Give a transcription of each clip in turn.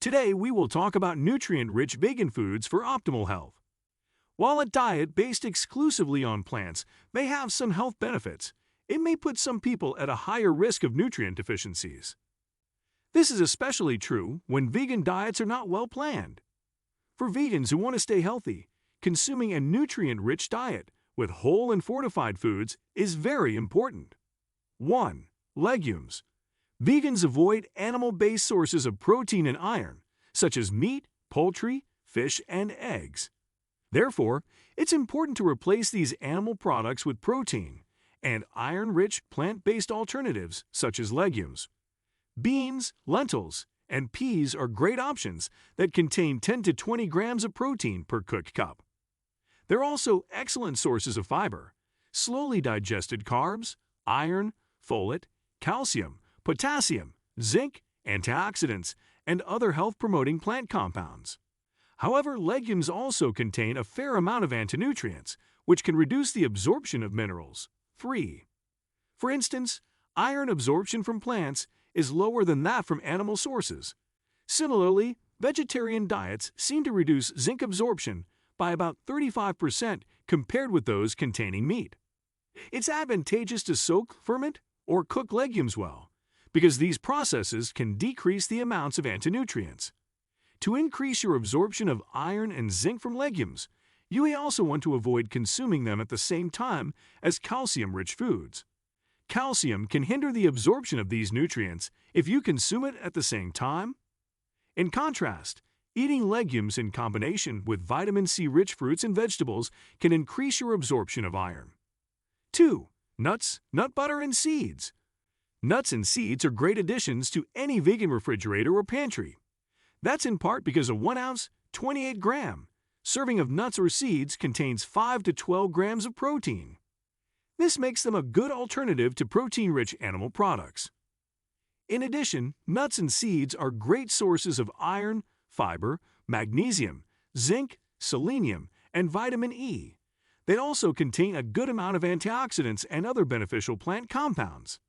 Today we will talk about nutrient-rich vegan foods for optimal health. While a diet based exclusively on plants may have some health benefits, it may put some people at a higher risk of nutrient deficiencies. This is especially true when vegan diets are not well planned. For vegans who want to stay healthy, consuming a nutrient-rich diet with whole and fortified foods is very important. 1. Legumes. Vegans avoid animal-based sources of protein and iron, such as meat, poultry, fish, and eggs. Therefore, it's important to replace these animal products with protein and iron-rich plant-based alternatives such as legumes. Beans, lentils, and peas are great options that contain 10 to 20 grams of protein per cooked cup. They're also excellent sources of fiber, slowly digested carbs, iron, folate, calcium, potassium, zinc, antioxidants, and other health-promoting plant compounds. However, legumes also contain a fair amount of antinutrients, which can reduce the absorption of minerals. 3. For instance, iron absorption from plants is lower than that from animal sources. Similarly, vegetarian diets seem to reduce zinc absorption by about 35% compared with those containing meat. It's advantageous to soak, ferment, or cook legumes well, because these processes can decrease the amounts of antinutrients. To increase your absorption of iron and zinc from legumes, you may also want to avoid consuming them at the same time as calcium-rich foods. Calcium can hinder the absorption of these nutrients if you consume it at the same time. In contrast, eating legumes in combination with vitamin C-rich fruits and vegetables can increase your absorption of iron. 2. Nuts, nut butter, and seeds. Nuts and seeds are great additions to any vegan refrigerator or pantry. That's in part because a 1-ounce, 28-gram serving of nuts or seeds contains 5 to 12 grams of protein. This makes them a good alternative to protein-rich animal products. In addition, nuts and seeds are great sources of iron, fiber, magnesium, zinc, selenium, and vitamin E. They also contain a good amount of antioxidants and other beneficial plant compounds.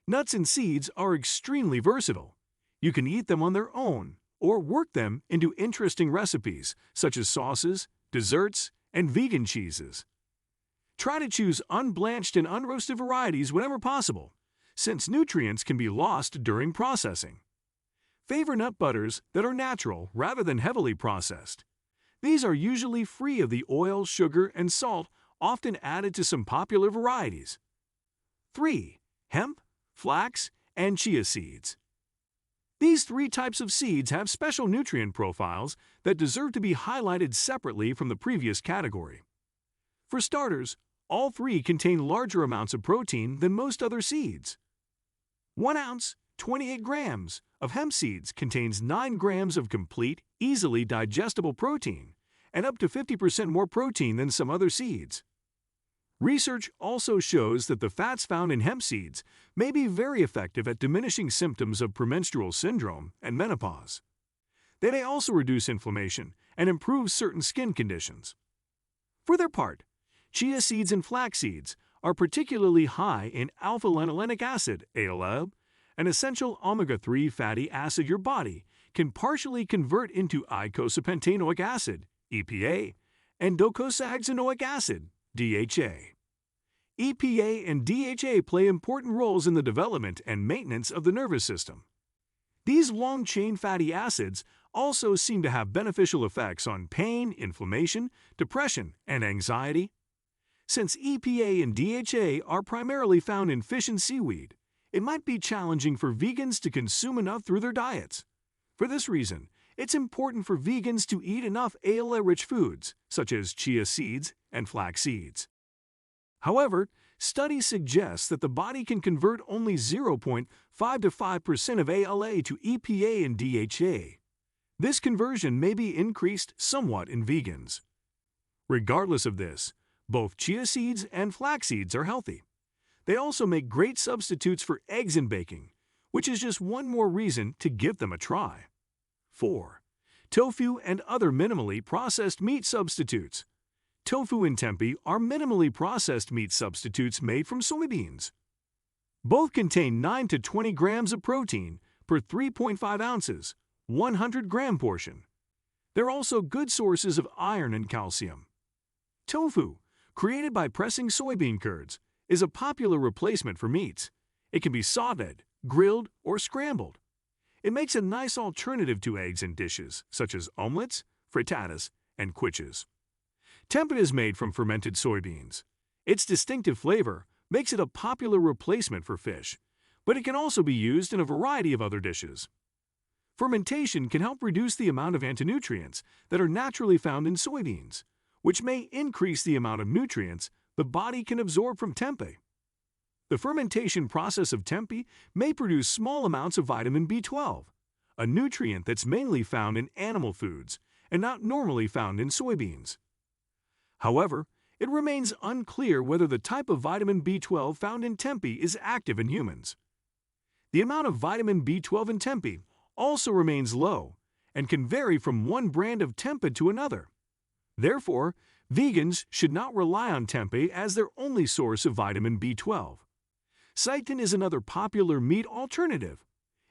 Nuts and seeds are extremely versatile. You can eat them on their own or work them into interesting recipes such as sauces, desserts, and vegan cheeses. Try to choose unblanched and unroasted varieties whenever possible, since nutrients can be lost during processing. Favor nut butters that are natural rather than heavily processed. These are usually free of the oil, sugar, and salt often added to some popular varieties. 3. Hemp, flax, and chia seeds. These 3 types of seeds have special nutrient profiles that deserve to be highlighted separately from the previous category. For starters, all 3 contain larger amounts of protein than most other seeds. 1 ounce, 28 grams, of hemp seeds contains 9 grams of complete, easily digestible protein, and up to 50% more protein than some other seeds. Research also shows that the fats found in hemp seeds may be very effective at diminishing symptoms of premenstrual syndrome and menopause. They may also reduce inflammation and improve certain skin conditions. For their part, chia seeds and flax seeds are particularly high in alpha-linolenic acid, ALA, an essential omega-3 fatty acid your body can partially convert into eicosapentaenoic acid, EPA, and docosahexaenoic acid, DHA. EPA and DHA play important roles in the development and maintenance of the nervous system. These long-chain fatty acids also seem to have beneficial effects on pain, inflammation, depression, and anxiety. Since EPA and DHA are primarily found in fish and seaweed, it might be challenging for vegans to consume enough through their diets. For this reason, it's important for vegans to eat enough ALA-rich foods, such as chia seeds and flax seeds. However, studies suggest that the body can convert only 0.5 to 5% of ALA to EPA and DHA. This conversion may be increased somewhat in vegans. Regardless of this, both chia seeds and flax seeds are healthy. They also make great substitutes for eggs in baking, which is just one more reason to give them a try. 4. Tofu and other minimally processed meat substitutes. Tofu and tempeh are minimally processed meat substitutes made from soybeans. Both contain 9 to 20 grams of protein per 3.5 ounces, 100-gram portion. They're also good sources of iron and calcium. Tofu, created by pressing soybean curds, is a popular replacement for meats. It can be sautéed, grilled, or scrambled. It makes a nice alternative to eggs in dishes such as omelets, frittatas, and quiches. Tempeh is made from fermented soybeans. Its distinctive flavor makes it a popular replacement for fish, but it can also be used in a variety of other dishes. Fermentation can help reduce the amount of antinutrients that are naturally found in soybeans, which may increase the amount of nutrients the body can absorb from tempeh. The fermentation process of tempeh may produce small amounts of vitamin B12, a nutrient that's mainly found in animal foods and not normally found in soybeans. However, it remains unclear whether the type of vitamin B12 found in tempeh is active in humans. The amount of vitamin B12 in tempeh also remains low and can vary from one brand of tempeh to another. Therefore, vegans should not rely on tempeh as their only source of vitamin B12. Seitan is another popular meat alternative.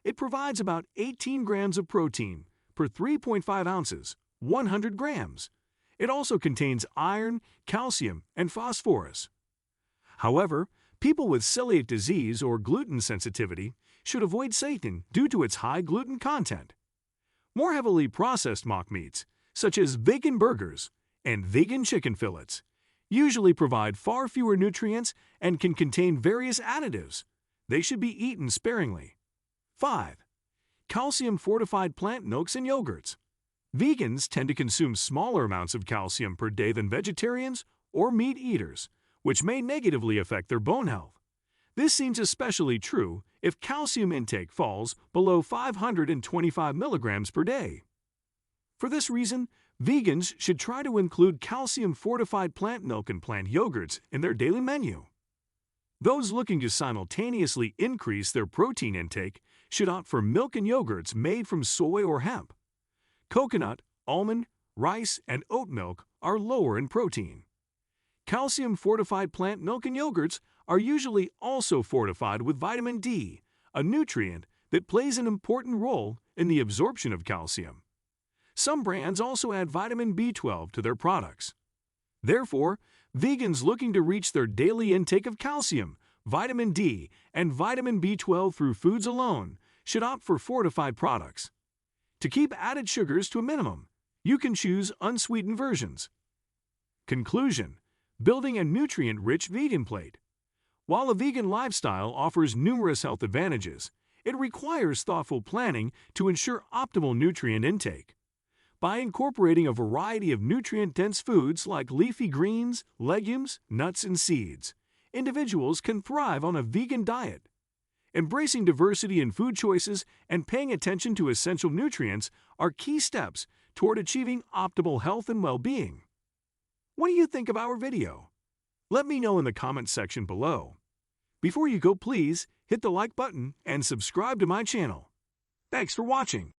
It provides about 18 grams of protein per 3.5 ounces, 100 grams. It also contains iron, calcium, and phosphorus. However, people with celiac disease or gluten sensitivity should avoid seitan due to its high gluten content. More heavily processed mock meats, such as vegan burgers and vegan chicken fillets, usually provide far fewer nutrients and can contain various additives. They should be eaten sparingly. 5. Calcium-fortified plant milks and yogurts. Vegans tend to consume smaller amounts of calcium per day than vegetarians or meat eaters, which may negatively affect their bone health. This seems especially true if calcium intake falls below 525 milligrams per day. For this reason, vegans should try to include calcium-fortified plant milk and plant yogurts in their daily menu. Those looking to simultaneously increase their protein intake should opt for milk and yogurts made from soy or hemp. Coconut, almond, rice, and oat milk are lower in protein. Calcium-fortified plant milk and yogurts are usually also fortified with vitamin D, a nutrient that plays an important role in the absorption of calcium. Some brands also add vitamin B12 to their products. Therefore, vegans looking to reach their daily intake of calcium, vitamin D, and vitamin B12 through foods alone should opt for fortified products. To keep added sugars to a minimum, you can choose unsweetened versions. Conclusion: building a nutrient-rich vegan plate. While a vegan lifestyle offers numerous health advantages, it requires thoughtful planning to ensure optimal nutrient intake. By incorporating a variety of nutrient-dense foods like leafy greens, legumes, nuts, and seeds, individuals can thrive on a vegan diet. Embracing diversity in food choices and paying attention to essential nutrients are key steps toward achieving optimal health and well-being. What do you think of our video? Let me know in the comments section below. Before you go, please hit the like button and subscribe to my channel. Thanks for watching.